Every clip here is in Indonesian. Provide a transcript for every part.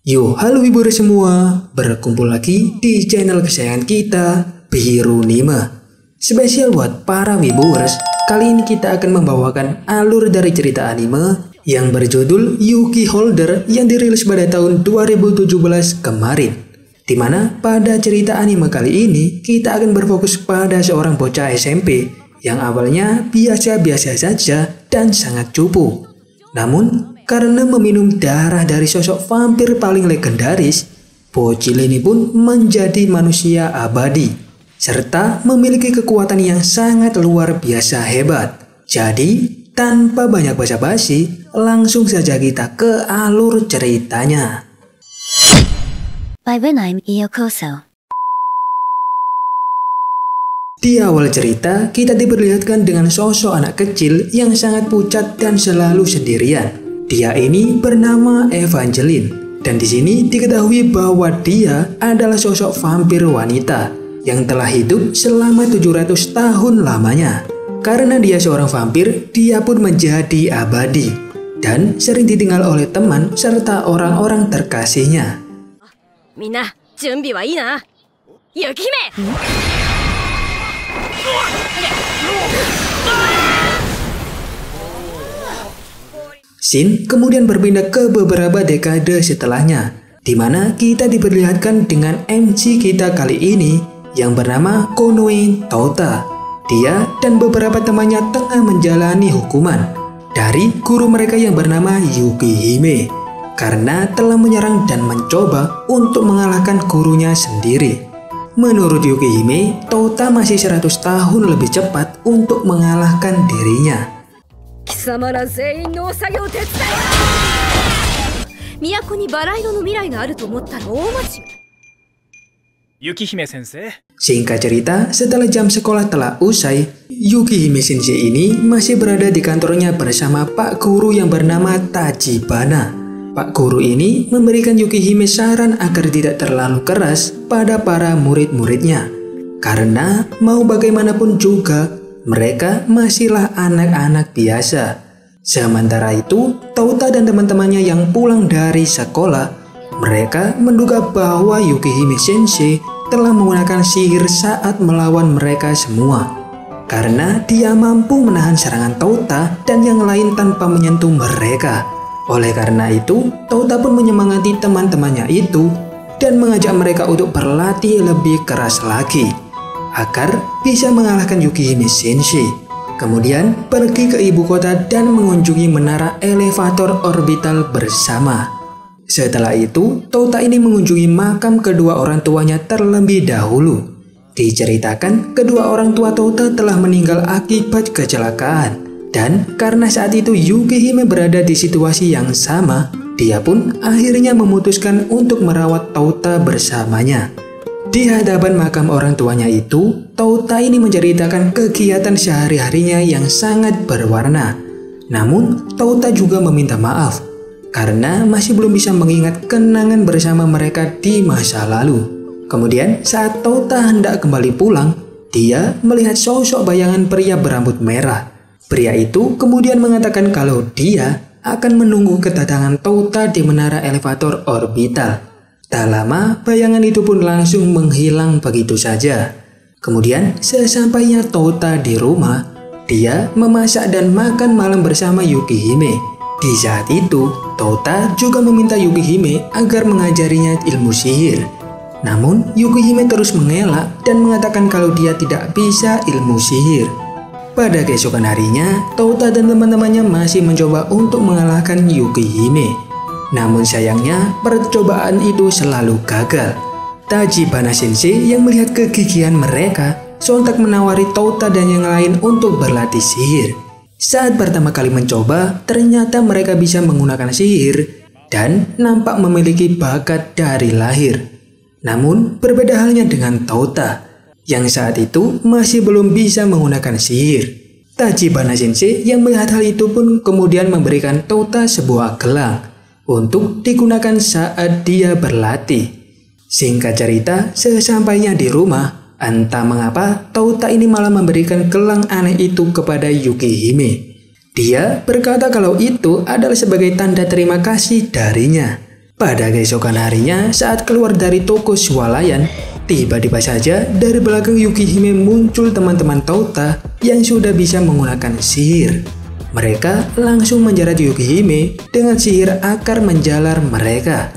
Yo, halo wibu semua, berkumpul lagi di channel kesayangan kita, Birunima. Spesial buat para wibers, kali ini kita akan membawakan alur dari cerita anime yang berjudul Yuki Holder yang dirilis pada tahun 2017 kemarin. Dimana pada cerita anime kali ini, kita akan berfokus pada seorang bocah SMP yang awalnya biasa-biasa saja dan sangat cupu. Namun, karena meminum darah dari sosok vampir paling legendaris, bocil ini pun menjadi manusia abadi, serta memiliki kekuatan yang sangat luar biasa hebat. Jadi, tanpa banyak basa-basi, langsung saja kita ke alur ceritanya. By when I'm Iyokoso. Di awal cerita, kita diperlihatkan dengan sosok anak kecil yang sangat pucat dan selalu sendirian. Dia ini bernama Evangeline, dan di sini diketahui bahwa dia adalah sosok vampir wanita yang telah hidup selama 700 tahun lamanya. Karena dia seorang vampir, dia pun menjadi abadi dan sering ditinggal oleh teman serta orang-orang terkasihnya. Minna, junbi wa ii na? Yukihime! Scene kemudian berpindah ke beberapa dekade setelahnya, di mana kita diperlihatkan dengan MC kita kali ini yang bernama Konoe Touta. Dia dan beberapa temannya tengah menjalani hukuman dari guru mereka yang bernama Yukihime karena telah menyerang dan mencoba untuk mengalahkan gurunya sendiri. Menurut Yukihime, Touta masih 100 tahun lebih cepat untuk mengalahkan dirinya. Singkat cerita, setelah jam sekolah telah usai, Yukihime Sensei ini masih berada di kantornya bersama Pak Guru yang bernama Tachibana. Pak Guru ini memberikan Yukihime saran agar tidak terlalu keras pada para murid-muridnya. Karena mau bagaimanapun juga, mereka masihlah anak-anak biasa. Sementara itu, Touta dan teman-temannya yang pulang dari sekolah, mereka menduga bahwa Yukihime Sensei telah menggunakan sihir saat melawan mereka semua. Karena dia mampu menahan serangan Touta dan yang lain tanpa menyentuh mereka. Oleh karena itu, Touta pun menyemangati teman-temannya itu dan mengajak mereka untuk berlatih lebih keras lagi agar bisa mengalahkan Yukihime Sensei. Kemudian pergi ke ibu kota dan mengunjungi menara elevator orbital bersama. Setelah itu, Touta ini mengunjungi makam kedua orang tuanya terlebih dahulu. Diceritakan kedua orang tua Touta telah meninggal akibat kecelakaan. Dan karena saat itu Yukihime berada di situasi yang sama, dia pun akhirnya memutuskan untuk merawat Touta bersamanya. Di hadapan makam orang tuanya itu, Touta ini menceritakan kegiatan sehari-harinya yang sangat berwarna. Namun, Touta juga meminta maaf karena masih belum bisa mengingat kenangan bersama mereka di masa lalu. Kemudian, saat Touta hendak kembali pulang, dia melihat sosok bayangan pria berambut merah. Pria itu kemudian mengatakan kalau dia akan menunggu kedatangan Touta di menara elevator orbital. Tak lama, bayangan itu pun langsung menghilang begitu saja. Kemudian, sesampainya Touta di rumah, dia memasak dan makan malam bersama Yukihime. Di saat itu, Touta juga meminta Yukihime agar mengajarinya ilmu sihir. Namun, Yukihime terus mengelak dan mengatakan kalau dia tidak bisa ilmu sihir. Pada keesokan harinya, Touta dan teman-temannya masih mencoba untuk mengalahkan Yukihime. Namun sayangnya, percobaan itu selalu gagal. Tachibana Sensei yang melihat kegigihan mereka, sontak menawari Touta dan yang lain untuk berlatih sihir. Saat pertama kali mencoba, ternyata mereka bisa menggunakan sihir dan nampak memiliki bakat dari lahir. Namun, berbeda halnya dengan Touta yang saat itu masih belum bisa menggunakan sihir. Tachibana Sensei yang melihat hal itu pun kemudian memberikan Touta sebuah gelang untuk digunakan saat dia berlatih. Singkat cerita, sesampainya di rumah, entah mengapa Touta ini malah memberikan gelang aneh itu kepada Yukihime. Dia berkata kalau itu adalah sebagai tanda terima kasih darinya. Pada keesokan harinya, saat keluar dari toko swalayan, tiba-tiba saja dari belakang Yukihime muncul teman-teman Touta yang sudah bisa menggunakan sihir. Mereka langsung menjerat Yukihime dengan sihir akar menjalar mereka.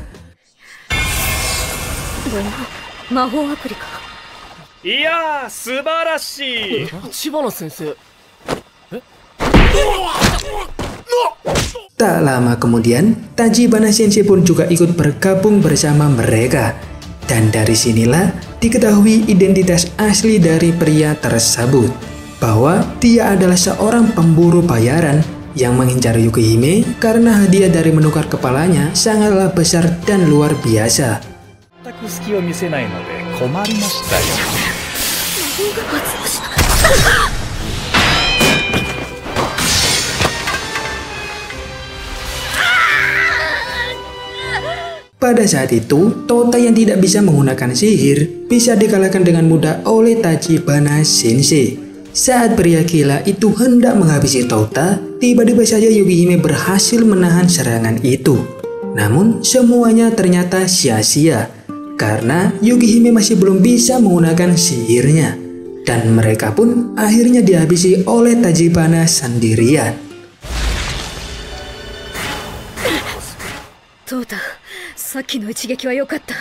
いやー素晴らしい。千葉の先生。 Tak lama kemudian, Tachibana Sensei pun juga ikut bergabung bersama mereka. Dan dari sinilah diketahui identitas asli dari pria tersebut, bahwa dia adalah seorang pemburu bayaran yang mengincar Yukihime karena hadiah dari menukar kepalanya sangatlah besar dan luar biasa. 全く隙を見せないので困りましたよ。 Pada saat itu, Touta yang tidak bisa menggunakan sihir bisa dikalahkan dengan mudah oleh Tachibana Sensei. Saat pria gila itu hendak menghabisi Touta, tiba-tiba saja Yukihime berhasil menahan serangan itu. Namun, semuanya ternyata sia-sia, karena Yukihime masih belum bisa menggunakan sihirnya. Dan mereka pun akhirnya dihabisi oleh Tachibana sendirian. Touta, さっきの一撃は良かった。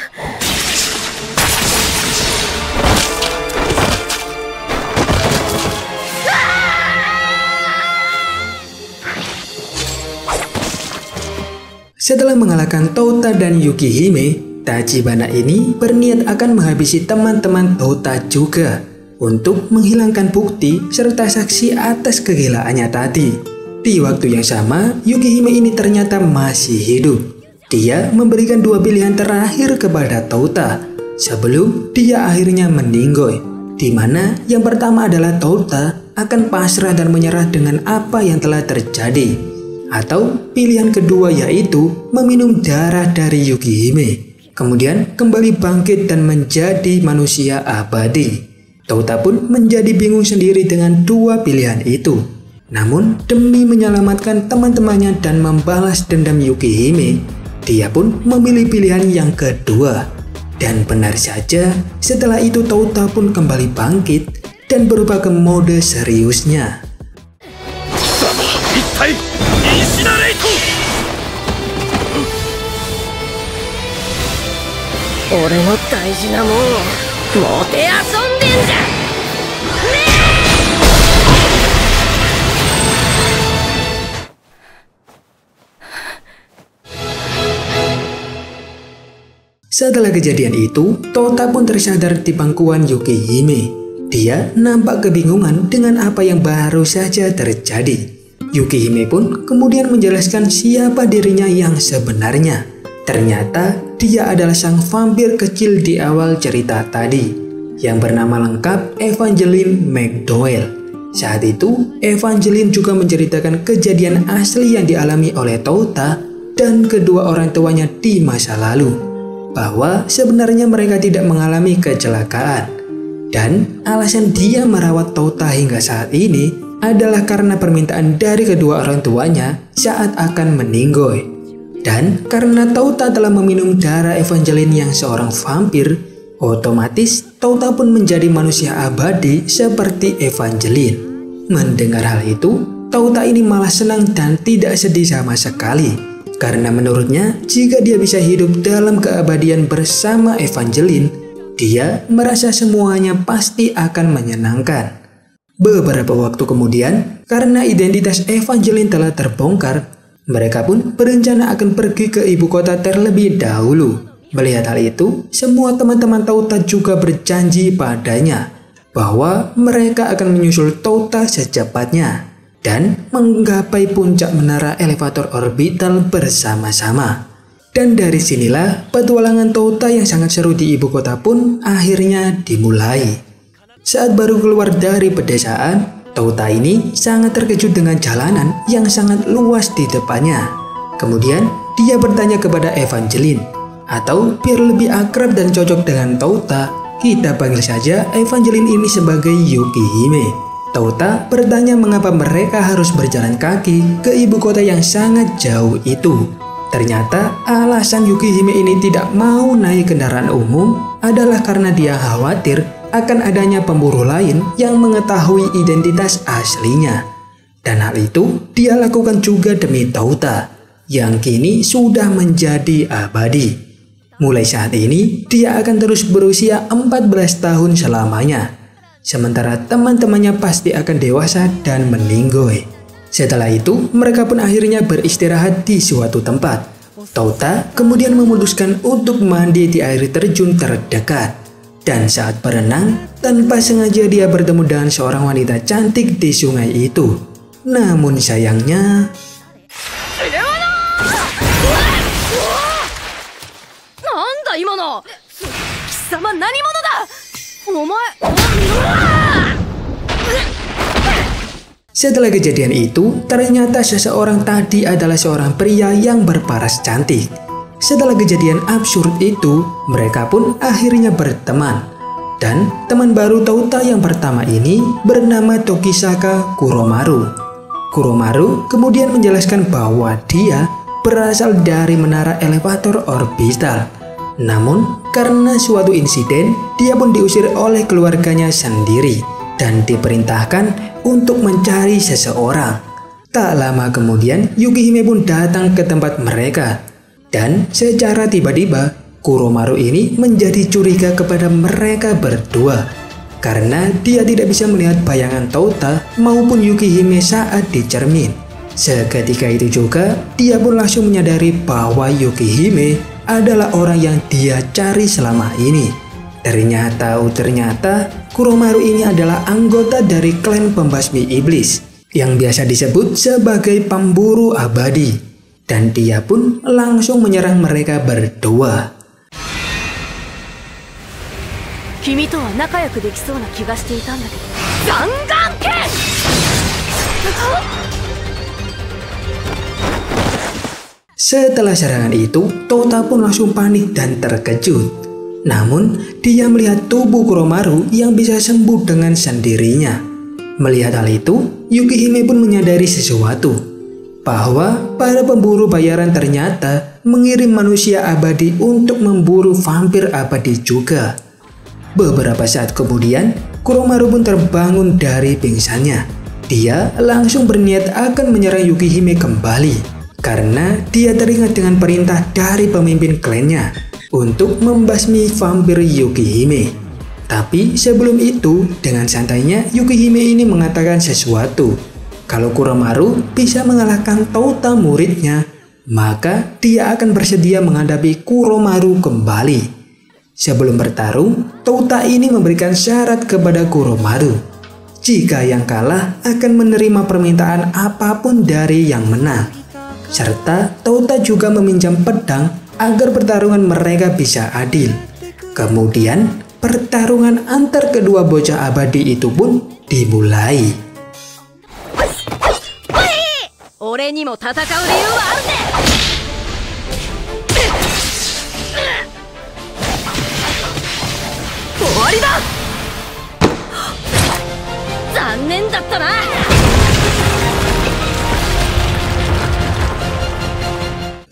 Setelah mengalahkan Touta dan Yukihime, Tachibana ini berniat akan menghabisi teman-teman Touta juga untuk menghilangkan bukti serta saksi atas kegilaannya tadi. Di waktu yang sama, Yukihime ini ternyata masih hidup. Dia memberikan dua pilihan terakhir kepada Touta sebelum dia akhirnya meninggoy, di mana yang pertama adalah Touta akan pasrah dan menyerah dengan apa yang telah terjadi, atau pilihan kedua yaitu meminum darah dari Yukihime, kemudian kembali bangkit dan menjadi manusia abadi. Touta pun menjadi bingung sendiri dengan dua pilihan itu. Namun demi menyelamatkan teman-temannya dan membalas dendam Yukihime, dia pun memilih pilihan yang kedua. Dan benar saja, setelah itu Touta pun kembali bangkit dan berubah ke mode seriusnya. 俺の大事なもんをもてあそんでんじゃ。 Setelah kejadian itu, Touta pun tersadar di pangkuan Yukihime. Dia nampak kebingungan dengan apa yang baru saja terjadi. Yukihime pun kemudian menjelaskan siapa dirinya yang sebenarnya. Ternyata dia adalah sang vampir kecil di awal cerita tadi, yang bernama lengkap Evangeline McDowell. Saat itu, Evangeline juga menceritakan kejadian asli yang dialami oleh Touta dan kedua orang tuanya di masa lalu, bahwa sebenarnya mereka tidak mengalami kecelakaan. Dan alasan dia merawat Touta hingga saat ini adalah karena permintaan dari kedua orang tuanya saat akan meninggoy. Dan karena Touta telah meminum darah Evangeline yang seorang vampir, otomatis Touta pun menjadi manusia abadi seperti Evangeline. Mendengar hal itu, Touta ini malah senang dan tidak sedih sama sekali. Karena menurutnya, jika dia bisa hidup dalam keabadian bersama Evangeline, dia merasa semuanya pasti akan menyenangkan. Beberapa waktu kemudian, karena identitas Evangeline telah terbongkar, mereka pun berencana akan pergi ke ibu kota terlebih dahulu. Melihat hal itu, semua teman-teman Touta juga berjanji padanya bahwa mereka akan menyusul Touta secepatnya dan menggapai puncak menara elevator orbital bersama-sama. Dan dari sinilah petualangan Touta yang sangat seru di ibu kota pun akhirnya dimulai. Saat baru keluar dari pedesaan, Touta ini sangat terkejut dengan jalanan yang sangat luas di depannya. Kemudian dia bertanya kepada Evangeline, atau biar lebih akrab dan cocok dengan Touta, kita panggil saja Evangeline ini sebagai Yukihime. Touta bertanya mengapa mereka harus berjalan kaki ke ibu kota yang sangat jauh itu. Ternyata alasan Yukihime ini tidak mau naik kendaraan umum adalah karena dia khawatir akan adanya pemburu lain yang mengetahui identitas aslinya. Dan hal itu dia lakukan juga demi Touta yang kini sudah menjadi abadi. Mulai saat ini dia akan terus berusia 14 tahun selamanya. Sementara teman-temannya pasti akan dewasa dan meninggoy. Setelah itu mereka pun akhirnya beristirahat di suatu tempat. Touta kemudian memutuskan untuk mandi di air terjun terdekat. Dan saat berenang, tanpa sengaja dia bertemu dengan seorang wanita cantik di sungai itu. Namun sayangnya, setelah kejadian itu, ternyata seseorang tadi adalah seorang pria yang berparas cantik. Setelah kejadian absurd itu, mereka pun akhirnya berteman. Dan teman baru Touta yang pertama ini bernama Tokisaka Kuromaru. Kuromaru kemudian menjelaskan bahwa dia berasal dari menara elevator orbital. Namun, karena suatu insiden, dia pun diusir oleh keluarganya sendiri dan diperintahkan untuk mencari seseorang. Tak lama kemudian, Yukihime pun datang ke tempat mereka. Dan secara tiba-tiba, Kuromaru ini menjadi curiga kepada mereka berdua. Karena dia tidak bisa melihat bayangan Touta maupun Yukihime saat di cermin. Seketika itu juga, dia pun langsung menyadari bahwa Yukihime adalah orang yang dia cari selama ini. Ternyata Kuromaru ini adalah anggota dari klan pembasmi iblis yang biasa disebut sebagai pemburu abadi. Dan dia pun langsung menyerang mereka berdua. 君とは仲良くできそうな気がしていたんだけど。弾丸剣！ Setelah serangan itu, Touta pun langsung panik dan terkejut. Namun, dia melihat tubuh Kuromaru yang bisa sembuh dengan sendirinya. Melihat hal itu, Yukihime pun menyadari sesuatu. Bahwa para pemburu bayaran ternyata mengirim manusia abadi untuk memburu vampir abadi juga. Beberapa saat kemudian, Kuromaru pun terbangun dari pingsannya. Dia langsung berniat akan menyerang Yukihime kembali. Karena dia teringat dengan perintah dari pemimpin klannya untuk membasmi vampir Yukihime. Tapi sebelum itu, dengan santainya Yukihime ini mengatakan sesuatu. Kalau Kuromaru bisa mengalahkan Touta muridnya, maka dia akan bersedia menghadapi Kuromaru kembali. Sebelum bertarung, Touta ini memberikan syarat kepada Kuromaru. Jika yang kalah akan menerima permintaan apapun dari yang menang. Serta Touta juga meminjam pedang agar pertarungan mereka bisa adil. Kemudian, pertarungan antar kedua bocah abadi itu pun dimulai. 俺にも戦う理由はあるぜ。終わりだ。残念だったな。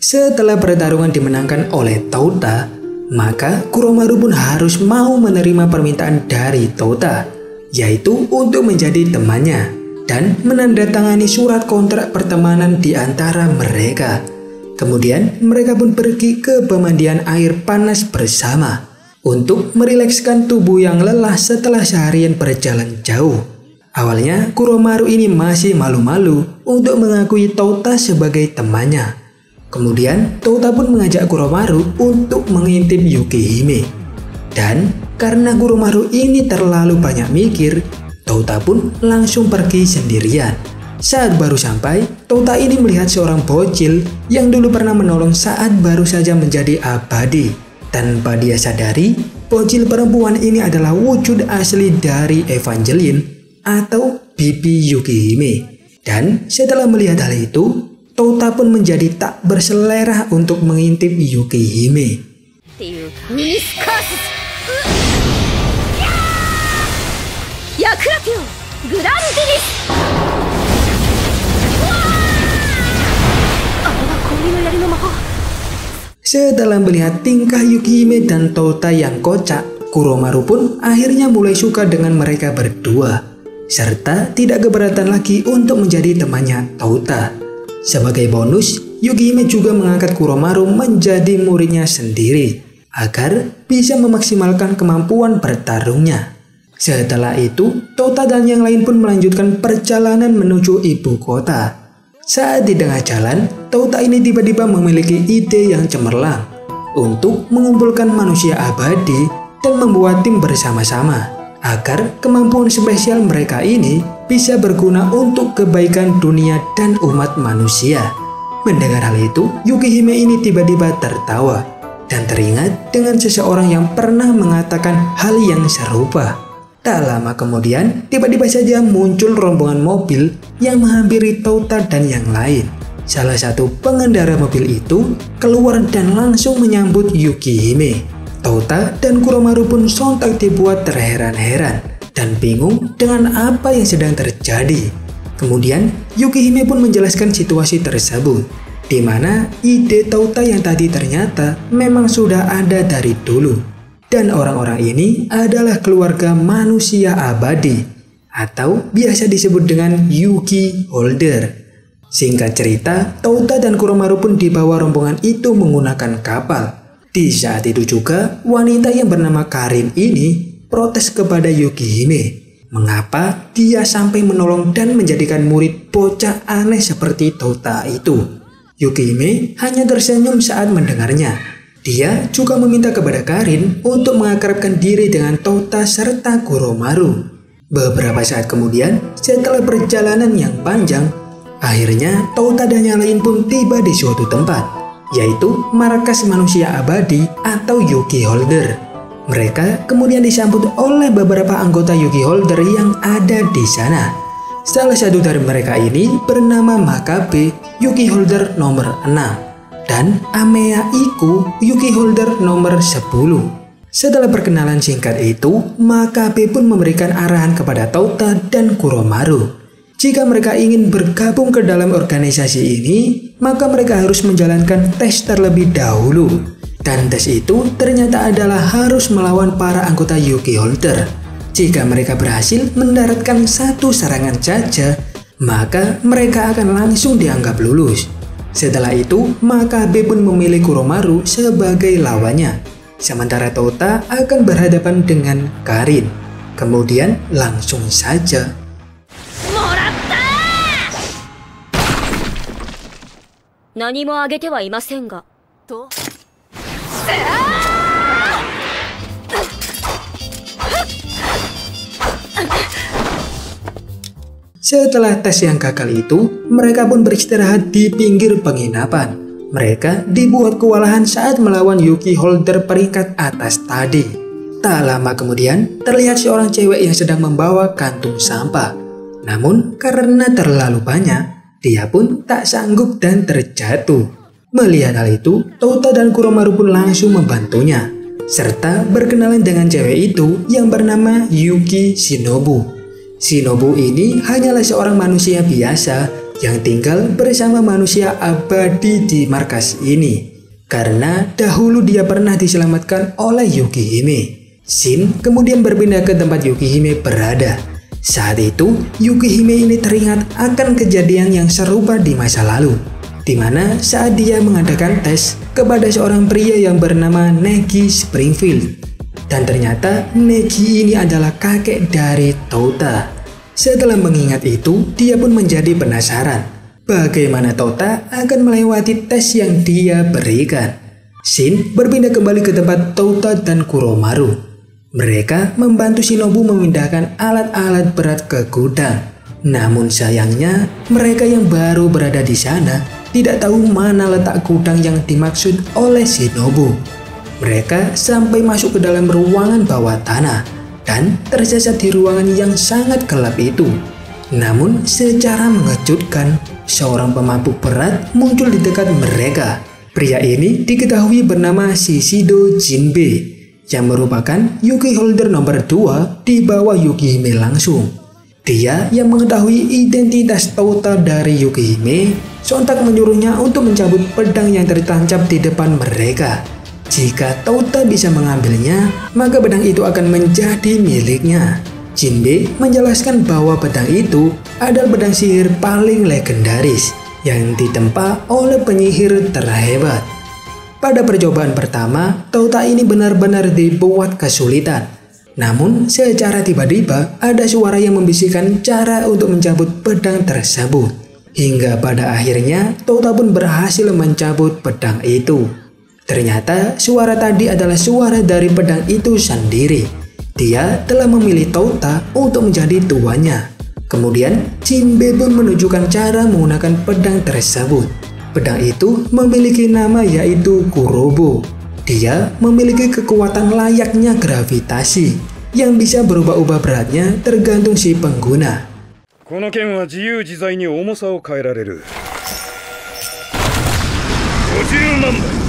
Setelah pertarungan dimenangkan oleh Touta, maka Kuromaru pun harus mau menerima permintaan dari Touta, yaitu untuk menjadi temannya dan menandatangani surat kontrak pertemanan di antara mereka. Kemudian mereka pun pergi ke pemandian air panas bersama untuk merilekskan tubuh yang lelah setelah seharian berjalan jauh. Awalnya Kuromaru ini masih malu-malu untuk mengakui Touta sebagai temannya. Kemudian Touta pun mengajak Kuromaru untuk mengintip Yukihime. Dan karena Kuromaru ini terlalu banyak mikir, Touta pun langsung pergi sendirian. Saat baru sampai, Touta ini melihat seorang bocil yang dulu pernah menolong saat baru saja menjadi abadi. Tanpa dia sadari, bocil perempuan ini adalah wujud asli dari Evangeline atau bibi Yukihime. Dan setelah melihat hal itu, Touta pun menjadi tak berselera untuk mengintip Yukihime. Setelah melihat tingkah Yukihime dan Touta yang kocak, Kuromaru pun akhirnya mulai suka dengan mereka berdua, serta tidak keberatan lagi untuk menjadi temannya Touta. Sebagai bonus, Yukihime juga mengangkat Kuromaru menjadi muridnya sendiri, agar bisa memaksimalkan kemampuan bertarungnya. Setelah itu, Touta dan yang lain pun melanjutkan perjalanan menuju ibu kota. Saat di tengah jalan, Touta ini tiba-tiba memiliki ide yang cemerlang untuk mengumpulkan manusia abadi dan membuat tim bersama-sama agar kemampuan spesial mereka ini bisa berguna untuk kebaikan dunia dan umat manusia. Mendengar hal itu, Yukihime ini tiba-tiba tertawa dan teringat dengan seseorang yang pernah mengatakan hal yang serupa. Tak lama kemudian, tiba-tiba saja muncul rombongan mobil yang menghampiri Touta dan yang lain. Salah satu pengendara mobil itu keluar dan langsung menyambut Yukihime. Touta dan Kuromaru pun sontak dibuat terheran-heran dan bingung dengan apa yang sedang terjadi. Kemudian, Yukihime pun menjelaskan situasi tersebut, di mana ide Touta yang tadi ternyata memang sudah ada dari dulu. Dan orang-orang ini adalah keluarga manusia abadi, atau biasa disebut dengan Yuki Holder. Singkat cerita, Touta dan Kuromaru pun dibawa rombongan itu menggunakan kapal. Di saat itu juga, wanita yang bernama Karin ini protes kepada Yukihime. Mengapa dia sampai menolong dan menjadikan murid bocah aneh seperti Touta itu? Yukihime hanya tersenyum saat mendengarnya. Dia juga meminta kepada Karin untuk mengakrabkan diri dengan Touta serta Kuromaru. Beberapa saat kemudian, setelah perjalanan yang panjang, akhirnya Touta dan yang lain pun tiba di suatu tempat, yaitu markas manusia abadi atau Yuki Holder. Mereka kemudian disambut oleh beberapa anggota Yuki Holder yang ada di sana. Salah satu dari mereka ini bernama Makabe, Yuki Holder nomor 6. Dan Amea Iku, Yuki Holder nomor 10. Setelah perkenalan singkat itu, Makabe pun memberikan arahan kepada Touta dan Kuromaru. Jika mereka ingin bergabung ke dalam organisasi ini, maka mereka harus menjalankan tes terlebih dahulu. Dan tes itu ternyata adalah harus melawan para anggota Yuki Holder. Jika mereka berhasil mendaratkan satu serangan saja, maka mereka akan langsung dianggap lulus. Setelah itu, Makabe pun memilih Kuromaru sebagai lawannya. Sementara Touta akan berhadapan dengan Karin. Kemudian langsung saja. Nani mo agete wa imasen ga. To? Setelah tes yang gagal itu, mereka pun beristirahat di pinggir penginapan. Mereka dibuat kewalahan saat melawan Yuki Holder peringkat atas tadi. Tak lama kemudian, terlihat seorang cewek yang sedang membawa kantung sampah. Namun, karena terlalu banyak, dia pun tak sanggup dan terjatuh. Melihat hal itu, Touta dan Kuromaru pun langsung membantunya, serta berkenalan dengan cewek itu yang bernama Yuki Shinobu. Shinobu ini hanyalah seorang manusia biasa yang tinggal bersama manusia abadi di markas ini. Karena dahulu dia pernah diselamatkan oleh Yukihime. Shin kemudian berpindah ke tempat Yukihime berada. Saat itu, Yukihime ini teringat akan kejadian yang serupa di masa lalu, di mana saat dia mengadakan tes kepada seorang pria yang bernama Neji Springfield. Dan ternyata Neji ini adalah kakek dari Touta. Setelah mengingat itu, dia pun menjadi penasaran bagaimana Touta akan melewati tes yang dia berikan. Shin berpindah kembali ke tempat Touta dan Kuromaru. Mereka membantu Shinobu memindahkan alat-alat berat ke gudang. Namun sayangnya, mereka yang baru berada di sana tidak tahu mana letak gudang yang dimaksud oleh Shinobu. Mereka sampai masuk ke dalam ruangan bawah tanah dan tersesat di ruangan yang sangat gelap itu. Namun secara mengejutkan, seorang pemabuk berat muncul di dekat mereka. Pria ini diketahui bernama Shishido Jinbe, yang merupakan Yuki Holder nomor 2 di bawah Yukihime langsung. Dia yang mengetahui identitas Touta dari Yukihime sontak menyuruhnya untuk mencabut pedang yang tertancap di depan mereka. Jika Touta bisa mengambilnya, maka pedang itu akan menjadi miliknya. Jinbe menjelaskan bahwa pedang itu adalah pedang sihir paling legendaris yang ditempa oleh penyihir terhebat. Pada percobaan pertama, Touta ini benar-benar dibuat kesulitan. Namun, secara tiba-tiba ada suara yang membisikkan cara untuk mencabut pedang tersebut. Hingga pada akhirnya, Touta pun berhasil mencabut pedang itu. Ternyata, suara tadi adalah suara dari pedang itu sendiri. Dia telah memilih Touta untuk menjadi tuannya. Kemudian, Jinbe pun menunjukkan cara menggunakan pedang tersebut. Pedang itu memiliki nama yaitu Kurobo. Dia memiliki kekuatan layaknya gravitasi yang bisa berubah-ubah beratnya tergantung si pengguna. この剣は自由自在に重さを変えられる。50万倍。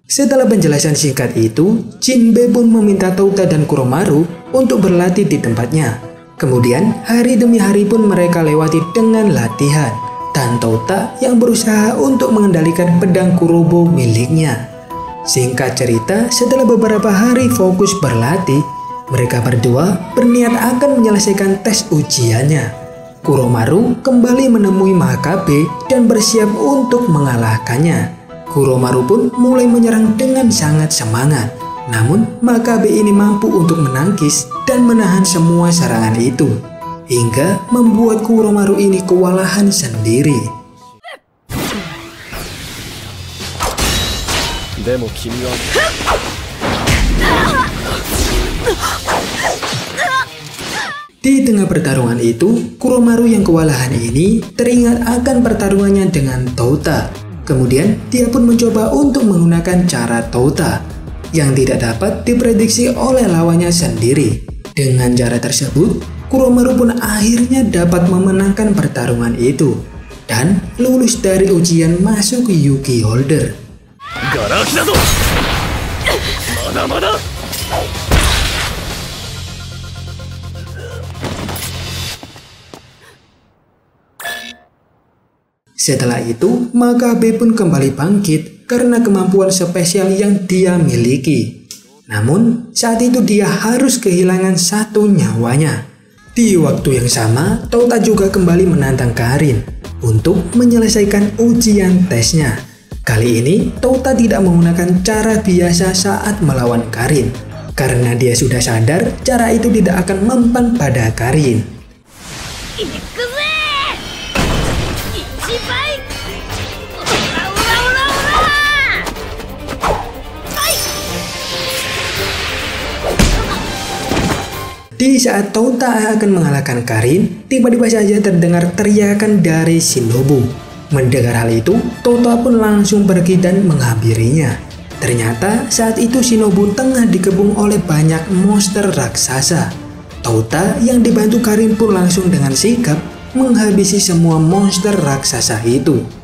Setelah penjelasan singkat itu, Jinbe pun meminta Touta dan Kuromaru untuk berlatih di tempatnya. Kemudian, hari demi hari pun mereka lewati dengan latihan, dan Touta yang berusaha untuk mengendalikan pedang Kurobo miliknya. Singkat cerita, setelah beberapa hari fokus berlatih, mereka berdua berniat akan menyelesaikan tes ujiannya. Kuromaru kembali menemui Makabe dan bersiap untuk mengalahkannya. Kuromaru pun mulai menyerang dengan sangat semangat. Namun, Makabe ini mampu untuk menangkis dan menahan semua serangan itu, hingga membuat Kuromaru ini kewalahan sendiri. Di tengah pertarungan itu, Kuromaru yang kewalahan ini teringat akan pertarungannya dengan Touta. Kemudian, dia pun mencoba untuk menggunakan cara Touta yang tidak dapat diprediksi oleh lawannya sendiri. Dengan cara tersebut, Kuromaru pun akhirnya dapat memenangkan pertarungan itu dan lulus dari ujian masuk Yuki Holder. Setelah itu, Makabe pun kembali bangkit karena kemampuan spesial yang dia miliki. Namun, saat itu dia harus kehilangan satu nyawanya. Di waktu yang sama, Touta juga kembali menantang Karin untuk menyelesaikan ujian tesnya. Kali ini, Touta tidak menggunakan cara biasa saat melawan Karin, karena dia sudah sadar cara itu tidak akan mempan pada Karin. Di saat Touta akan mengalahkan Karin, tiba-tiba saja terdengar teriakan dari Shinobu. Mendengar hal itu, Touta pun langsung pergi dan menghampirinya. Ternyata saat itu Shinobu tengah dikepung oleh banyak monster raksasa. Touta yang dibantu Karin pun langsung dengan sigap menghabisi semua monster raksasa itu.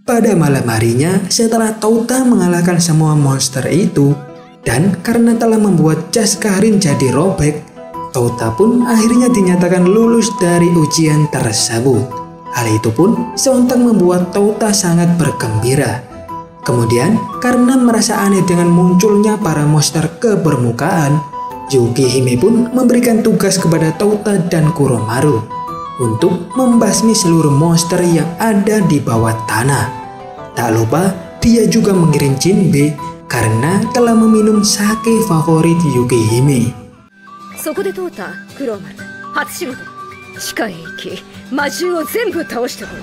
Pada malam harinya, setelah Touta mengalahkan semua monster itu, dan karena telah membuat jas Karin jadi robek, Touta pun akhirnya dinyatakan lulus dari ujian tersebut. Hal itu pun sontak membuat Touta sangat bergembira. Kemudian, karena merasa aneh dengan munculnya para monster ke permukaan, Yukihime pun memberikan tugas kepada Touta dan Kuromaru untuk membasmi seluruh monster yang ada di bawah tanah. Tak lupa, dia juga mengirim Jinbe karena telah meminum sake favorit Yukihime. そこで通ったクローマル、初仕事、地下へ行き魔獣を全部倒してこい。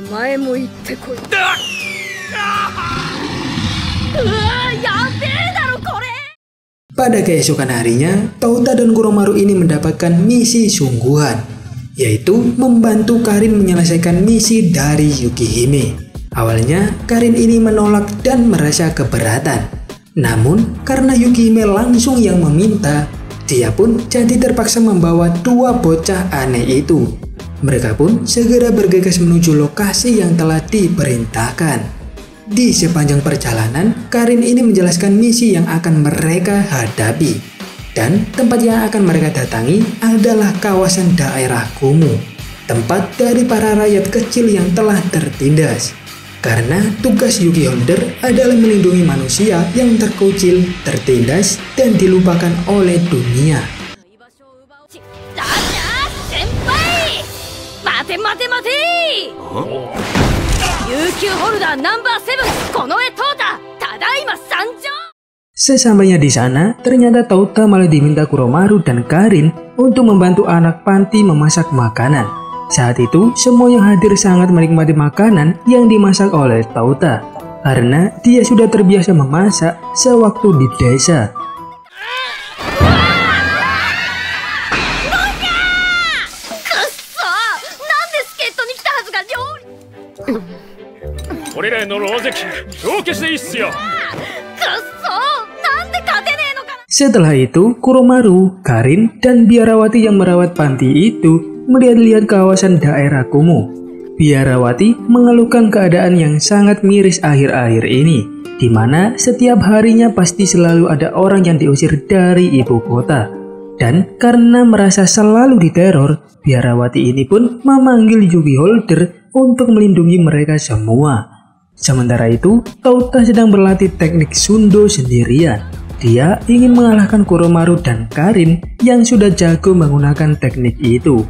お前も行ってこい。うわ、やべえだろこれ。 Pada keesokan harinya, Touta dan Kuromaru ini mendapatkan misi sungguhan, yaitu membantu Karin menyelesaikan misi dari Yukihime. Awalnya Karin ini menolak dan merasa keberatan. Namun karena Yukihime langsung yang meminta, dia pun jadi terpaksa membawa dua bocah aneh itu. Mereka pun segera bergegas menuju lokasi yang telah diperintahkan. Di sepanjang perjalanan, Karin ini menjelaskan misi yang akan mereka hadapi. Dan tempat yang akan mereka datangi adalah kawasan daerah kumuh, tempat dari para rakyat kecil yang telah tertindas. Karena tugas Yuki Holder adalah melindungi manusia yang terkucil, tertindas, dan dilupakan oleh dunia. Sesampainya di sana, ternyata Touta malah diminta Kuromaru dan Karin untuk membantu anak panti memasak makanan. Saat itu, semua yang hadir sangat menikmati makanan yang dimasak oleh Touta, karena dia sudah terbiasa memasak sewaktu di desa. Setelah itu, Kuromaru, Karin, dan biarawati yang merawat panti itu melihat-lihat kawasan daerah kumuh. Biarawati mengeluhkan keadaan yang sangat miris akhir-akhir ini, di mana setiap harinya pasti selalu ada orang yang diusir dari ibu kota. Dan karena merasa selalu diteror, biarawati ini pun memanggil Yuki Holder untuk melindungi mereka semua. Sementara itu, Touta sedang berlatih teknik Shundo sendirian. Dia ingin mengalahkan Kuromaru dan Karin yang sudah jago menggunakan teknik itu.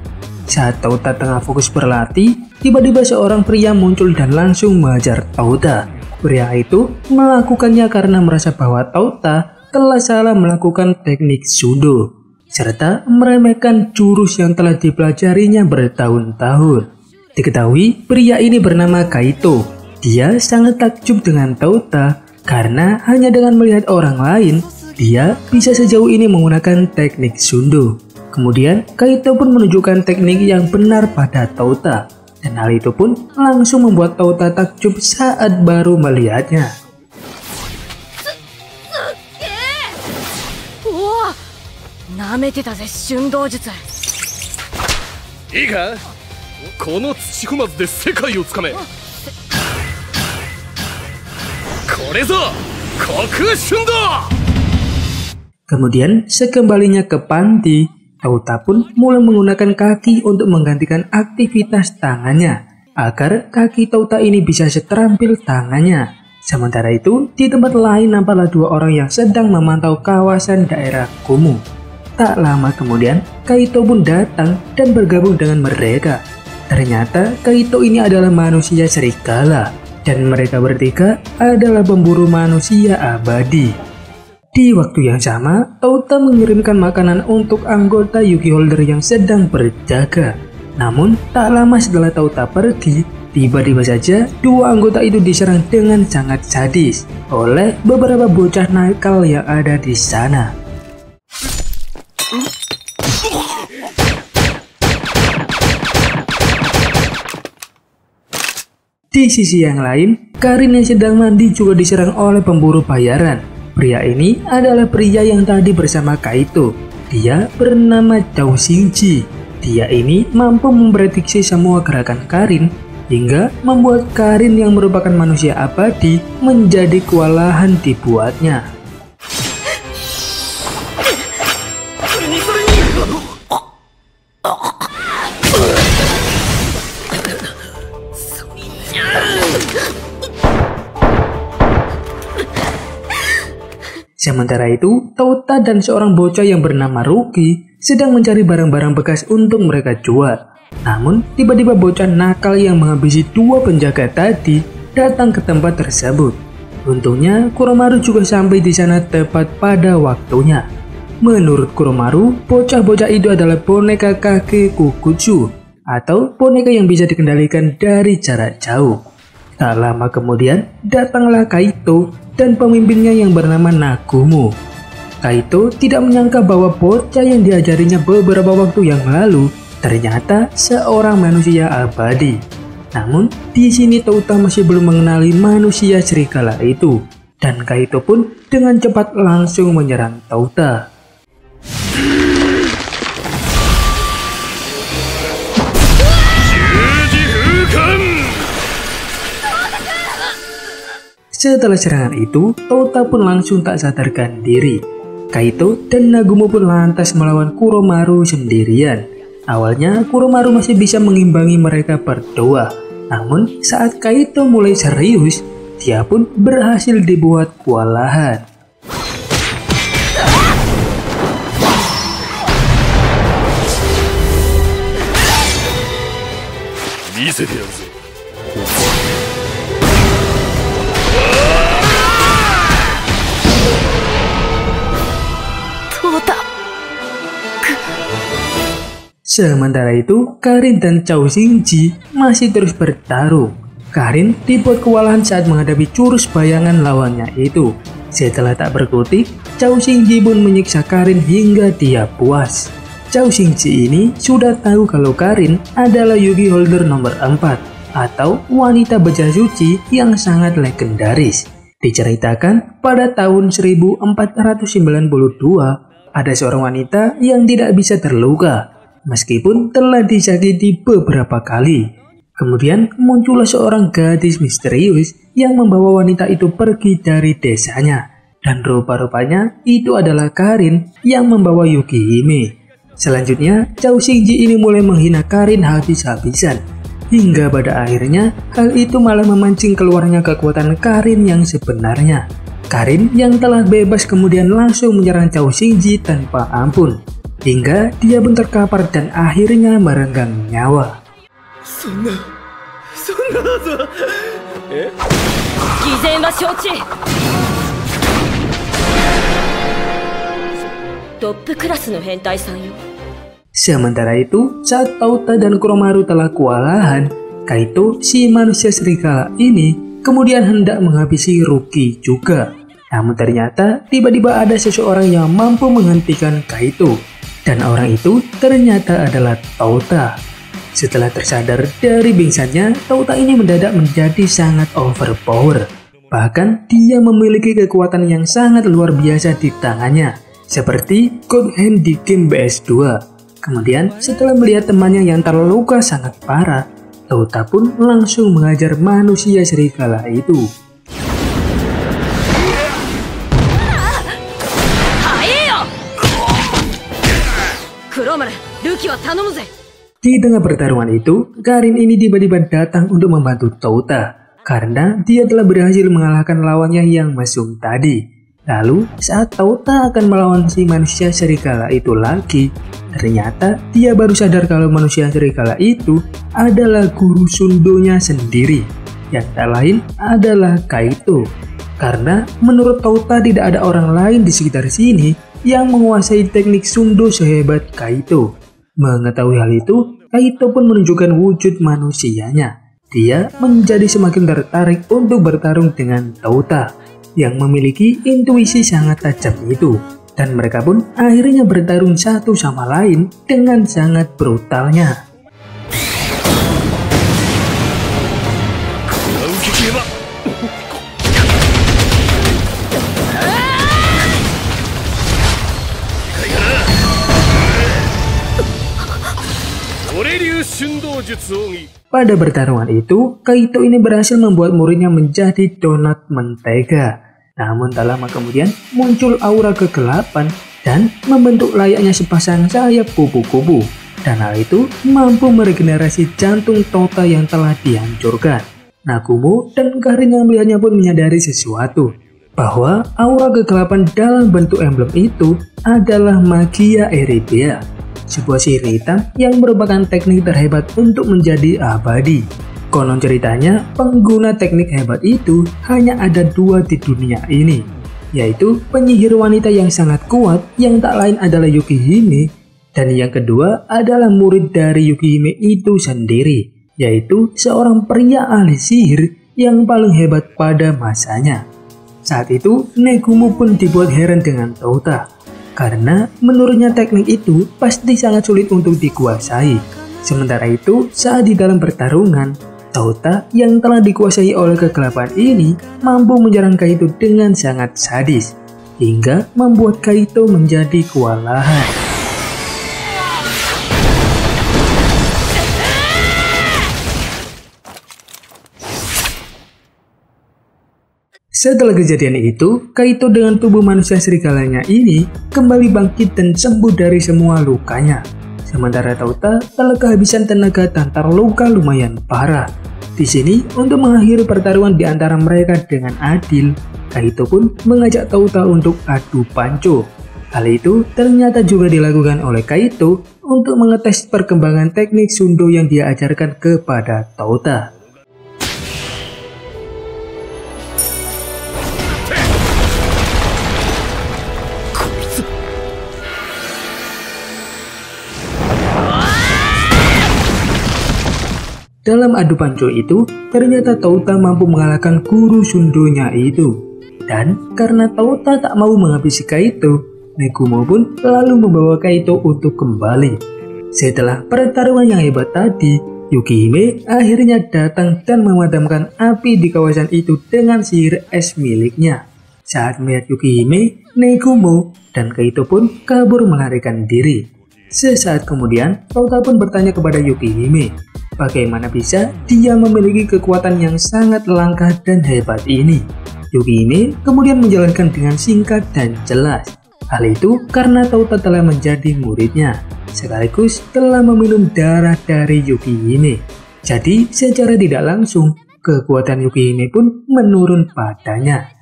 Saat Touta tengah fokus berlatih, tiba-tiba seorang pria muncul dan langsung mengajar Touta. Pria itu melakukannya karena merasa bahwa Touta telah salah melakukan teknik Shundo, serta meremehkan jurus yang telah dipelajarinya bertahun-tahun. Diketahui pria ini bernama Kaito. Dia sangat takjub dengan Touta karena hanya dengan melihat orang lain, dia bisa sejauh ini menggunakan teknik Shundo. Kemudian, Kaito pun menunjukkan teknik yang benar pada Touta. Dan hal itu pun langsung membuat Touta takjub saat baru melihatnya. Kemudian sekembalinya ke panti, Touta pun mulai menggunakan kaki untuk menggantikan aktivitas tangannya, agar kaki Touta ini bisa seterampil tangannya. Sementara itu, di tempat lain nampaklah dua orang yang sedang memantau kawasan daerah kumuh. Tak lama kemudian, Kaito pun datang dan bergabung dengan mereka. Ternyata Kaito ini adalah manusia serigala, dan mereka bertiga adalah pemburu manusia abadi. Di waktu yang sama, Touta mengirimkan makanan untuk anggota Yuki Holder yang sedang berjaga. Namun, tak lama setelah Touta pergi, tiba-tiba saja dua anggota itu diserang dengan sangat sadis oleh beberapa bocah nakal yang ada di sana. Di sisi yang lain, Karin yang sedang mandi juga diserang oleh pemburu bayaran. Pria ini adalah pria yang tadi bersama Kaito. Dia bernama Chao Xingji. Dia ini mampu memprediksi semua gerakan Karin hingga membuat Karin yang merupakan manusia abadi menjadi kewalahan dibuatnya. Sementara itu, Touta dan seorang bocah yang bernama Ruki sedang mencari barang-barang bekas untuk mereka jual. Namun, tiba-tiba bocah nakal yang menghabisi dua penjaga tadi datang ke tempat tersebut. Untungnya, Kuromaru juga sampai di sana tepat pada waktunya. Menurut Kuromaru, bocah-bocah itu adalah boneka kakek Kukutsu, atau boneka yang bisa dikendalikan dari jarak jauh. Tak lama kemudian, datanglah Kaito dan pemimpinnya yang bernama Nagumo. Kaito tidak menyangka bahwa bocah yang diajarinya beberapa waktu yang lalu ternyata seorang manusia abadi. Namun, di sini Touta masih belum mengenali manusia serigala itu. Dan Kaito pun dengan cepat langsung menyerang Touta. Setelah serangan itu, Touta pun langsung tak sadarkan diri. Kaito dan Nagumo pun lantas melawan Kuromaru sendirian. Awalnya Kuromaru masih bisa mengimbangi mereka berdua. Namun saat Kaito mulai serius, dia pun berhasil dibuat kewalahan. Sementara itu, Karin dan Chao Xingji masih terus bertarung. Karin dibuat kewalahan saat menghadapi jurus bayangan lawannya itu. Setelah tak berkutik, Chao Xingji pun menyiksa Karin hingga dia puas. Chao Xingji ini sudah tahu kalau Karin adalah Yugi Holder nomor 4 atau wanita beja suci yang sangat legendaris. Diceritakan pada tahun 1492 ada seorang wanita yang tidak bisa terluka meskipun telah disakiti beberapa kali. Kemudian muncullah seorang gadis misterius yang membawa wanita itu pergi dari desanya. Dan rupa-rupanya itu adalah Karin yang membawa Yukihime. Selanjutnya, Chao Xingji ini mulai menghina Karin habis-habisan. Hingga pada akhirnya, hal itu malah memancing keluarnya kekuatan Karin yang sebenarnya. Karin yang telah bebas kemudian langsung menyerang Chao Xingji tanpa ampun. Hingga dia pun terkapar dan akhirnya merenggang nyawa. Sementara itu, saat Touta dan Kuromaru telah kewalahan, Kaito, si manusia serigala ini, kemudian hendak menghabisi Ruki juga. Namun ternyata tiba-tiba ada seseorang yang mampu menghentikan Kaito. Dan orang itu ternyata adalah Touta. Setelah tersadar dari pingsannya, Touta ini mendadak menjadi sangat overpower. Bahkan dia memiliki kekuatan yang sangat luar biasa di tangannya, seperti God Hand di game BS2. Kemudian setelah melihat temannya yang terluka sangat parah, Touta pun langsung mengajar manusia serigala itu. Di tengah pertarungan itu, Karin ini tiba-tiba datang untuk membantu Touta karena dia telah berhasil mengalahkan lawannya yang mesum tadi. Lalu saat Touta akan melawan si manusia serigala itu lagi, ternyata dia baru sadar kalau manusia serigala itu adalah guru sundonya sendiri, yang tak lain adalah Kaito. Karena menurut Touta tidak ada orang lain di sekitar sini yang menguasai teknik sundo sehebat Kaito. Mengetahui hal itu, Kaito pun menunjukkan wujud manusianya. Dia menjadi semakin tertarik untuk bertarung dengan Touta yang memiliki intuisi sangat tajam itu. Dan mereka pun akhirnya bertarung satu sama lain dengan sangat brutalnya. Pada pertarungan itu, Kaito ini berhasil membuat muridnya menjadi donat mentega. Namun tak lama kemudian muncul aura kegelapan dan membentuk layaknya sepasang sayap kupu-kupu. Dan hal itu mampu meregenerasi jantung Touta yang telah dihancurkan. Nagumo dan Karin yang melihatnya pun menyadari sesuatu, bahwa aura kegelapan dalam bentuk emblem itu adalah magia Eridea, sebuah sihir hitam yang merupakan teknik terhebat untuk menjadi abadi. Konon ceritanya, pengguna teknik hebat itu hanya ada 2 di dunia ini, yaitu penyihir wanita yang sangat kuat yang tak lain adalah Yukihime, dan yang kedua adalah murid dari Yukihime itu sendiri, yaitu seorang pria ahli sihir yang paling hebat pada masanya. Saat itu, Nagumo pun dibuat heran dengan Touta, karena menurutnya teknik itu pasti sangat sulit untuk dikuasai. Sementara itu, saat di dalam pertarungan, Touta yang telah dikuasai oleh kegelapan ini mampu menyerang Kaito dengan sangat sadis, hingga membuat Kaito menjadi kewalahan. Setelah kejadian itu, Kaito dengan tubuh manusia serigalanya ini kembali bangkit dan sembuh dari semua lukanya. Sementara Touta telah kehabisan tenaga dan terluka lumayan parah. Di sini, untuk mengakhiri pertarungan di antara mereka dengan adil, Kaito pun mengajak Touta untuk adu panco. Hal itu ternyata juga dilakukan oleh Kaito untuk mengetes perkembangan teknik Shundo yang dia ajarkan kepada Touta. Dalam adu panco itu, ternyata Touta mampu mengalahkan guru Shundonya itu. Dan karena Touta tak mau menghabisi Kaito, Negumo pun lalu membawa Kaito untuk kembali. Setelah pertarungan yang hebat tadi, Yukihime akhirnya datang dan memadamkan api di kawasan itu dengan sihir es miliknya. Saat melihat Yukihime, Negumo dan Kaito pun kabur melarikan diri. Sesaat kemudian, Touta pun bertanya kepada Yukihime, bagaimana bisa dia memiliki kekuatan yang sangat langka dan hebat ini? Yukihime kemudian menjelaskan dengan singkat dan jelas. Hal itu karena Touta telah menjadi muridnya, sekaligus telah meminum darah dari Yukihime. Jadi secara tidak langsung, kekuatan Yukihime pun menurun padanya.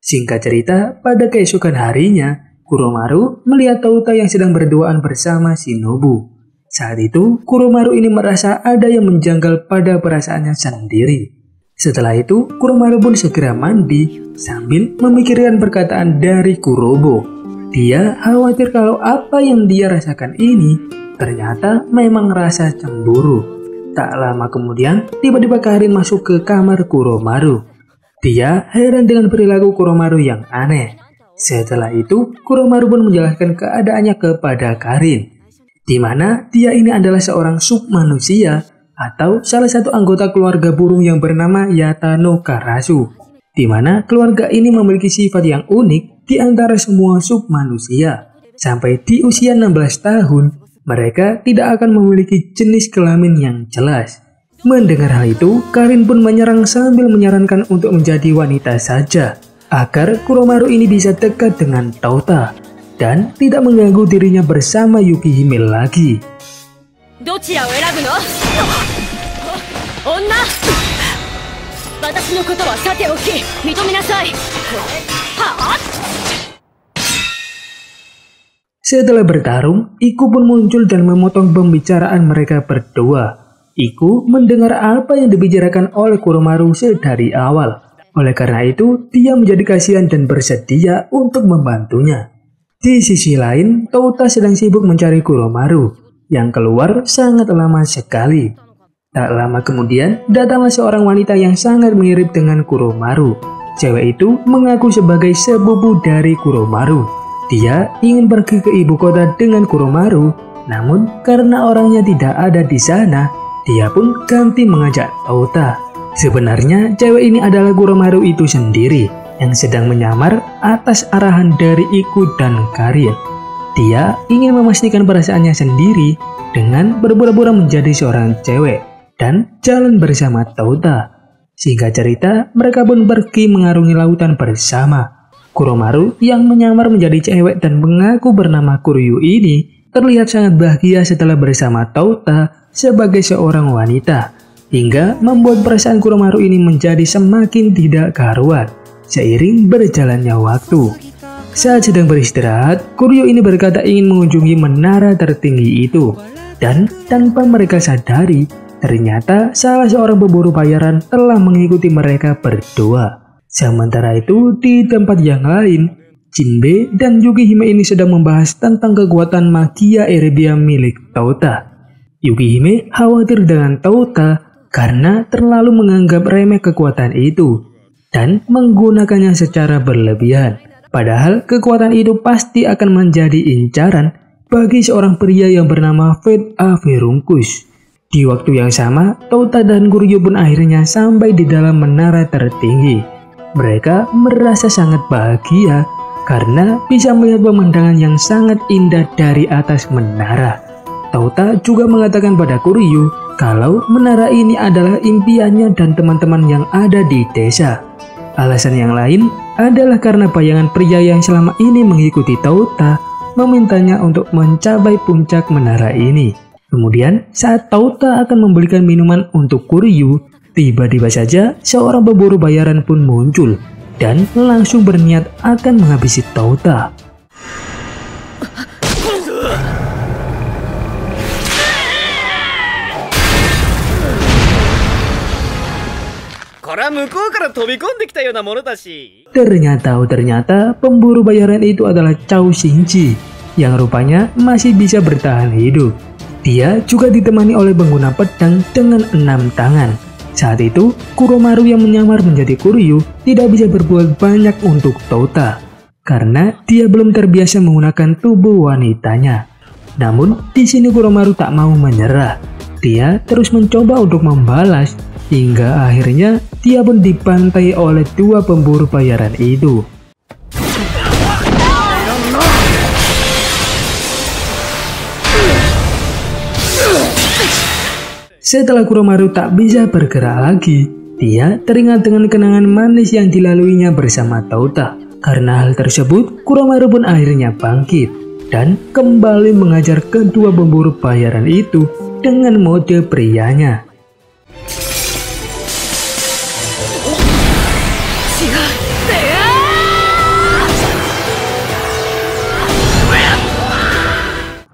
Singkat cerita, pada keesokan harinya, Kuromaru melihat Touta yang sedang berduaan bersama Shinobu. Saat itu, Kuromaru ini merasa ada yang menjanggal pada perasaannya sendiri. Setelah itu, Kuromaru pun segera mandi sambil memikirkan perkataan dari Kurobo. Dia khawatir kalau apa yang dia rasakan ini ternyata memang rasa cemburu. Tak lama kemudian, tiba-tiba Karin masuk ke kamar Kuromaru. Dia heran dengan perilaku Kuromaru yang aneh. Setelah itu, Kuromaru pun menjelaskan keadaannya kepada Karin, di mana dia ini adalah seorang submanusia atau salah satu anggota keluarga burung yang bernama Yatano Karasu, di mana keluarga ini memiliki sifat yang unik di antara semua submanusia. Sampai di usia 16 tahun, mereka tidak akan memiliki jenis kelamin yang jelas. Mendengar hal itu, Karin pun menyerang sambil menyarankan untuk menjadi wanita saja, agar Kuromaru ini bisa dekat dengan Touta dan tidak mengganggu dirinya bersama Yukihime lagi. Setelah bertarung, Iku pun muncul dan memotong pembicaraan mereka berdua. Iku mendengar apa yang dibicarakan oleh Kuromaru sedari awal. Oleh karena itu, dia menjadi kasihan dan bersedia untuk membantunya. Di sisi lain, Touta sedang sibuk mencari Kuromaru, yang keluar sangat lama sekali. Tak lama kemudian, datanglah seorang wanita yang sangat mirip dengan Kuromaru. Cewek itu mengaku sebagai sepupu dari Kuromaru. Dia ingin pergi ke ibu kota dengan Kuromaru, namun karena orangnya tidak ada di sana, dia pun ganti mengajak Touta. Sebenarnya cewek ini adalah Kuromaru itu sendiri yang sedang menyamar atas arahan dari Iku dan Karin. Dia ingin memastikan perasaannya sendiri dengan berpura-pura menjadi seorang cewek dan jalan bersama Touta. Singkat cerita, mereka pun pergi mengarungi lautan bersama. Kuromaru yang menyamar menjadi cewek dan mengaku bernama Kuryu ini terlihat sangat bahagia setelah bersama Touta sebagai seorang wanita, hingga membuat perasaan Kuromaru ini menjadi semakin tidak karuan seiring berjalannya waktu. Saat sedang beristirahat, Kuryu ini berkata ingin mengunjungi menara tertinggi itu, dan tanpa mereka sadari, ternyata salah seorang pemburu bayaran telah mengikuti mereka berdua. Sementara itu, di tempat yang lain, Jinbe dan Yukihime ini sedang membahas tentang kekuatan magia Erebia milik Touta. Yukihime khawatir dengan Touta karena terlalu menganggap remeh kekuatan itu dan menggunakannya secara berlebihan. Padahal kekuatan itu pasti akan menjadi incaran bagi seorang pria yang bernama Fate Averunkus. Di waktu yang sama, Tota dan Kuryu pun akhirnya sampai di dalam menara tertinggi. Mereka merasa sangat bahagia karena bisa melihat pemandangan yang sangat indah dari atas menara. Tota juga mengatakan pada Kuryu kalau menara ini adalah impiannya dan teman-teman yang ada di desa. Alasan yang lain adalah karena bayangan pria yang selama ini mengikuti Tota memintanya untuk mencapai puncak menara ini. Kemudian saat Tota akan membelikan minuman untuk Kuryu, tiba-tiba saja seorang pemburu bayaran pun muncul dan langsung berniat akan menghabisi Tota. Ternyata pemburu bayaran itu adalah Chao Xingji yang rupanya masih bisa bertahan hidup. Dia juga ditemani oleh pengguna pedang dengan 6 tangan. Saat itu, Kuromaru yang menyamar menjadi Kuryu tidak bisa berbuat banyak untuk Tota karena dia belum terbiasa menggunakan tubuh wanitanya. Namun, di sini Kuromaru tak mau menyerah. Dia terus mencoba untuk membalas hingga akhirnya dia pun dibantai oleh 2 pemburu bayaran itu. Setelah Kuromaru tak bisa bergerak lagi, dia teringat dengan kenangan manis yang dilaluinya bersama Tota. Karena hal tersebut, Kuromaru pun akhirnya bangkit dan kembali mengajar kedua pemburu bayaran itu dengan mode prianya.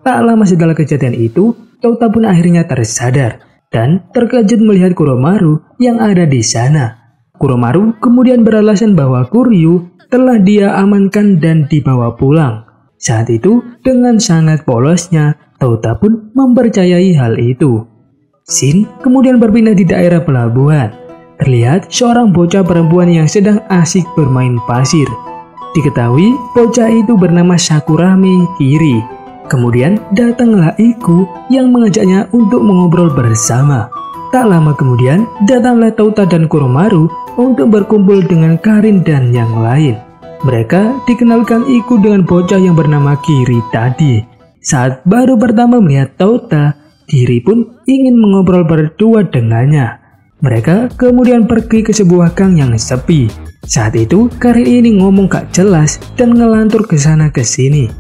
Tak lama setelah kejadian itu, Tota pun akhirnya tersadar dan terkejut melihat Kuromaru yang ada di sana. Kuromaru kemudian beralasan bahwa Kuryu telah dia amankan dan dibawa pulang. Saat itu, dengan sangat polosnya, Tota pun mempercayai hal itu. Shin kemudian berpindah di daerah pelabuhan. Terlihat seorang bocah perempuan yang sedang asik bermain pasir. Diketahui bocah itu bernama Sakurame Kiri. Kemudian datanglah Iku yang mengajaknya untuk mengobrol bersama. Tak lama kemudian datanglah Tota dan Kuromaru untuk berkumpul dengan Karin dan yang lain. Mereka dikenalkan Iku dengan bocah yang bernama Kiri tadi. Saat baru pertama melihat Tota, Kiri pun ingin mengobrol berdua dengannya. Mereka kemudian pergi ke sebuah gang yang sepi. Saat itu Karin ini ngomong gak jelas dan ngelantur ke sana ke sini.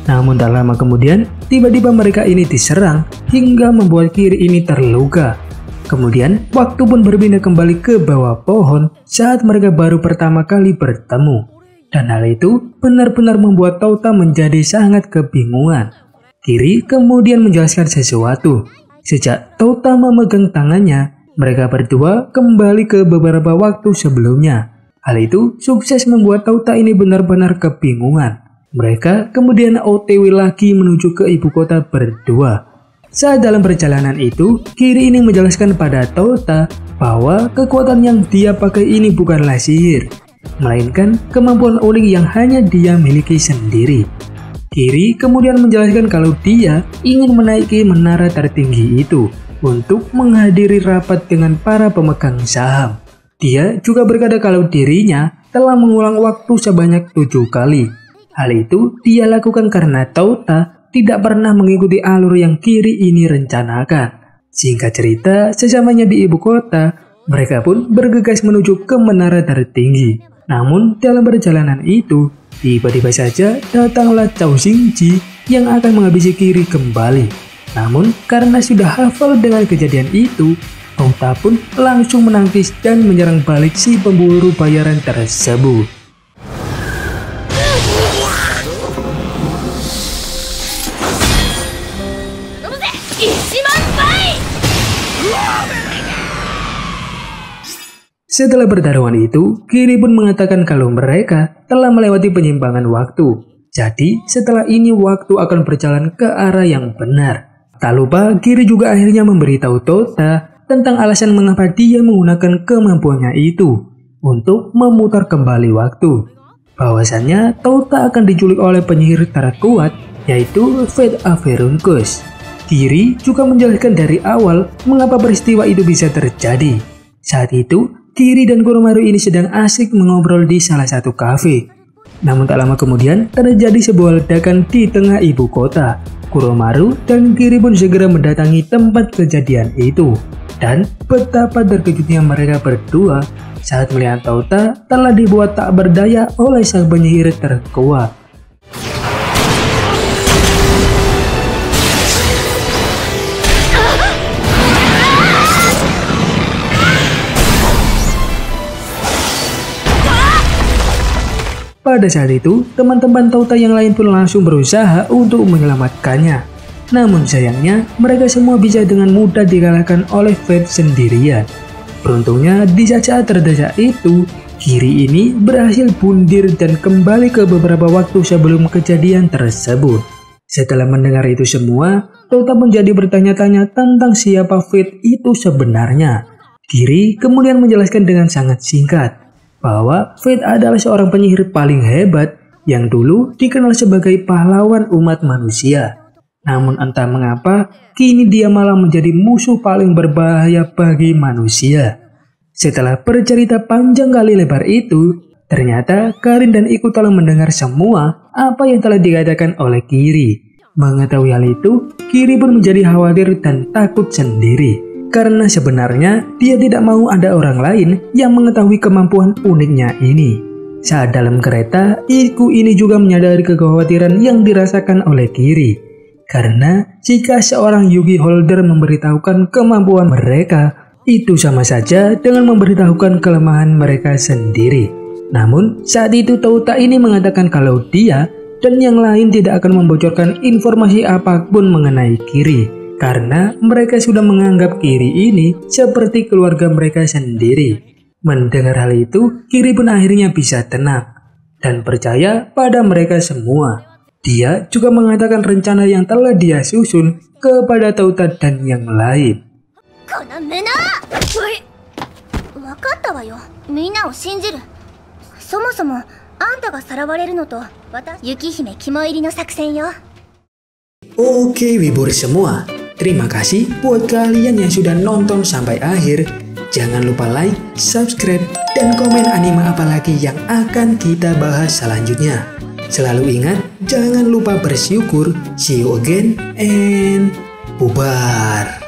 Namun tak lama kemudian, tiba-tiba mereka ini diserang hingga membuat Kiri ini terluka. Kemudian, waktu pun berpindah kembali ke bawah pohon saat mereka baru pertama kali bertemu. Dan hal itu benar-benar membuat Tota menjadi sangat kebingungan. Kiri kemudian menjelaskan sesuatu. Sejak Tota memegang tangannya, mereka berdua kembali ke beberapa waktu sebelumnya. Hal itu sukses membuat Tota ini benar-benar kebingungan. Mereka kemudian OTW lagi menuju ke ibu kota berdua. Saat dalam perjalanan itu, Kiri ini menjelaskan pada Tota bahwa kekuatan yang dia pakai ini bukanlah sihir, melainkan kemampuan unik yang hanya dia miliki sendiri. Kiri kemudian menjelaskan kalau dia ingin menaiki menara tertinggi itu untuk menghadiri rapat dengan para pemegang saham. Dia juga berkata kalau dirinya telah mengulang waktu sebanyak 7 kali. Hal itu dia lakukan karena Tota tidak pernah mengikuti alur yang Kiri ini rencanakan. Singkat cerita, sesamanya di ibu kota, mereka pun bergegas menuju ke menara tertinggi. Namun dalam perjalanan itu, tiba-tiba saja datanglah Chao Xingji yang akan menghabisi Kiri kembali. Namun karena sudah hafal dengan kejadian itu, Tota pun langsung menangkis dan menyerang balik si pemburu bayaran tersebut. Setelah pertarungan itu, Kiri pun mengatakan kalau mereka telah melewati penyimpangan waktu. Jadi, setelah ini waktu akan berjalan ke arah yang benar. Tak lupa, Kiri juga akhirnya memberitahu Tota tentang alasan mengapa dia menggunakan kemampuannya itu untuk memutar kembali waktu. Bahwasannya, Tota akan diculik oleh penyihir terkuat, yaitu Fate Averunkus. Kiri juga menjelaskan dari awal mengapa peristiwa itu bisa terjadi. Saat itu, Kiri dan Kuromaru ini sedang asik mengobrol di salah satu kafe. Namun tak lama kemudian terjadi sebuah ledakan di tengah ibu kota. Kuromaru dan Kiri pun segera mendatangi tempat kejadian itu. Dan betapa terkejutnya mereka berdua saat melihat Tota telah dibuat tak berdaya oleh sang penyihir terkuat. Pada saat itu, teman-teman Tota yang lain pun langsung berusaha untuk menyelamatkannya. Namun sayangnya, mereka semua bisa dengan mudah dikalahkan oleh Fate sendirian. Beruntungnya, di saat terdesak itu, Kiri ini berhasil bundir dan kembali ke beberapa waktu sebelum kejadian tersebut. Setelah mendengar itu semua, Tota menjadi bertanya-tanya tentang siapa Fate itu sebenarnya. Kiri kemudian menjelaskan dengan sangat singkat bahwa Fate adalah seorang penyihir paling hebat yang dulu dikenal sebagai pahlawan umat manusia. Namun entah mengapa, kini dia malah menjadi musuh paling berbahaya bagi manusia. Setelah bercerita panjang kali lebar itu, ternyata Karin dan Iku telah mendengar semua apa yang telah dikatakan oleh Kiri. Mengetahui hal itu, Kiri pun menjadi khawatir dan takut sendiri. Karena sebenarnya dia tidak mau ada orang lain yang mengetahui kemampuan uniknya ini. Saat dalam kereta, Iku ini juga menyadari kekhawatiran yang dirasakan oleh Kiri. Karena jika seorang Yugi Holder memberitahukan kemampuan mereka, itu sama saja dengan memberitahukan kelemahan mereka sendiri. Namun saat itu Tota ini mengatakan kalau dia dan yang lain tidak akan membocorkan informasi apapun mengenai Kiri. Karena mereka sudah menganggap Kiri ini seperti keluarga mereka sendiri. Mendengar hal itu, Kiri pun akhirnya bisa tenang dan percaya pada mereka semua. Dia juga mengatakan rencana yang telah dia susun kepada Tota dan yang lain. Oke Wibur semua, terima kasih buat kalian yang sudah nonton sampai akhir. Jangan lupa like, subscribe, dan komen anime apalagi yang akan kita bahas selanjutnya. Selalu ingat, jangan lupa bersyukur. See you again and bubar.